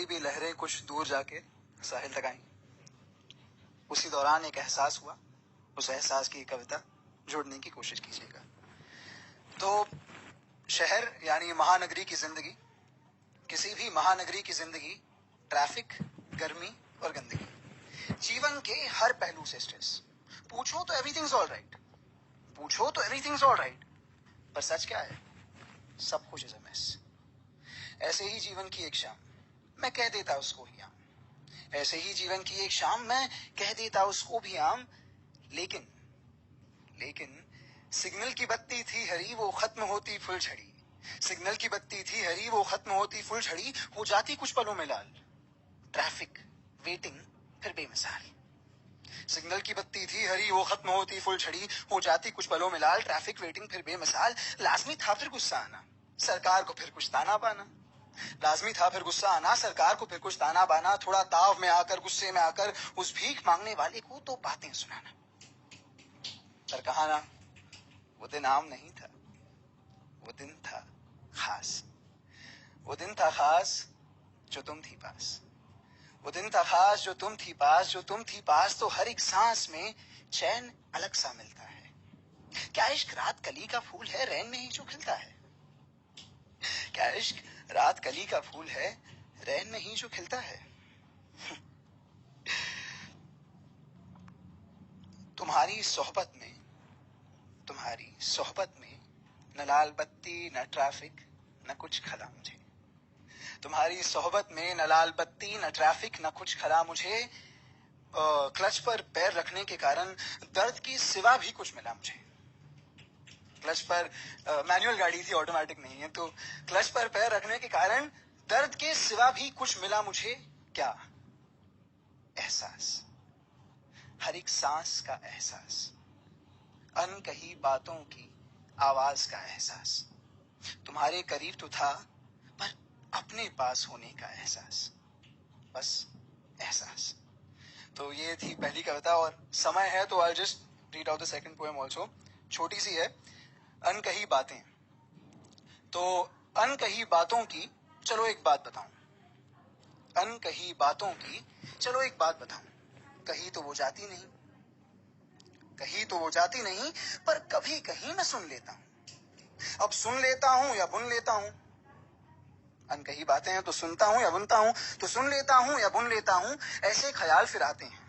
मेरी भी लहरें कुछ दूर जाके साहिल तक आईं। उसी दौरान एक एहसास हुआ, उस एहसास की कविता जोड़ने की कोशिश कीजिएगा। तो शहर यानी महानगरी की जिंदगी, किसी भी महानगरी की जिंदगी, ट्रैफिक, गर्मी और गंदगी, जीवन के हर पहलू से स्ट्रेस। पूछो तो एवरीथिंग्स ऑल राइट, पूछो तो एवरीथिंग्स ऑल राइट, पर सच क्या है? सब कुछ इज अ मेस। ऐसे ही जीवन की एक शाम मैं कह देता उसको ही आम, ऐसे ही जीवन की एक शाम मैं कह देता उसको भी आम। लेकिन लेकिन सिग्नल की बत्ती थी हरी, वो खत्म होती फुलझड़ी। सिग्नल की बत्ती थी हरी, वो खत्म होती फुलझड़ी, हो जाती कुछ पलों में लाल। ट्रैफिक, वेटिंग, फिर बेमिसाल। सिग्नल की बत्ती थी हरी, वो खत्म होती फुलझड़ी, हो जाती कुछ पलों में लाल। ट्रैफिक, वेटिंग, फिर बेमिसाल। लाजमी था फिर गुस्सा आना, सरकार को फिर कुछ ताना बाना। लाजमी था फिर गुस्सा आना, सरकार को फिर कुछ ताना बाना। थोड़ा ताव में आकर, गुस्से में आकर उस भीख मांगने वाले को तो बातें सुनाना। पर कहा ना, वो दिन आम नहीं था, वो दिन था खास। वो दिन था खास जो तुम थी पास। वो दिन था खास जो तुम थी पास, जो तुम थी पास। तो हर एक सांस में चैन अलग सा मिलता है। क्या इश्क रात कली का फूल है, रैन में ही जो खिलता है? क्या इश्क रात कली का फूल है, रैन में ही जो खिलता है? तुम्हारी सोहबत में न लाल बत्ती, न ट्रैफिक, न कुछ खला मुझे। तुम्हारी सोहबत में न लाल बत्ती, न ट्रैफिक, न कुछ खला मुझे। क्लच पर पैर रखने के कारण दर्द की सिवा भी कुछ मिला मुझे। क्लच पर, मैनुअल गाड़ी थी, ऑटोमेटिक नहीं है, तो क्लच पर पैर रखने के कारण दर्द के सिवा भी कुछ मिला मुझे। क्या एहसास, हर एक सांस का एहसास, अनकही बातों की आवाज का एहसास। तुम्हारे करीब तो था, पर अपने पास होने का एहसास, बस एहसास। तो ये थी पहली कविता, और समय है तो I just read out the second poem also. छोटी सी है, अनकही बातें। तो अनकही बातों की चलो एक बात बताऊं, अनकही बातों की चलो एक बात बताऊं। कही तो वो जाती नहीं, कही तो वो जाती नहीं, पर कभी कहीं मैं सुन लेता हूं। अब सुन लेता हूं या बुन लेता हूं। अनकही बातें हैं तो सुनता हूं या बुनता हूं, तो सुन लेता हूं या बुन लेता हूं। ऐसे ख्याल फिर आते हैं,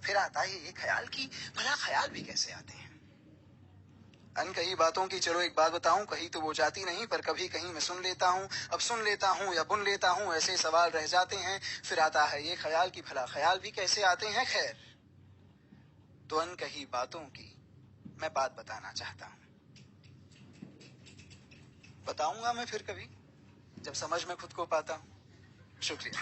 फिर आता है ये ख्याल कि भला ख्याल भी कैसे आते हैं। अनकही बातों की चलो एक बात बताऊं, कही तो वो जाती नहीं, पर कभी कहीं मैं सुन लेता हूं। अब सुन लेता हूं या बुन लेता हूं, ऐसे सवाल रह जाते हैं। फिर आता है ये ख्याल कि भला ख्याल भी कैसे आते हैं। खैर, तो अनकही बातों की मैं बात बताना चाहता हूं। बताऊंगा मैं फिर कभी, जब समझ में खुद को पाता हूं। शुक्रिया।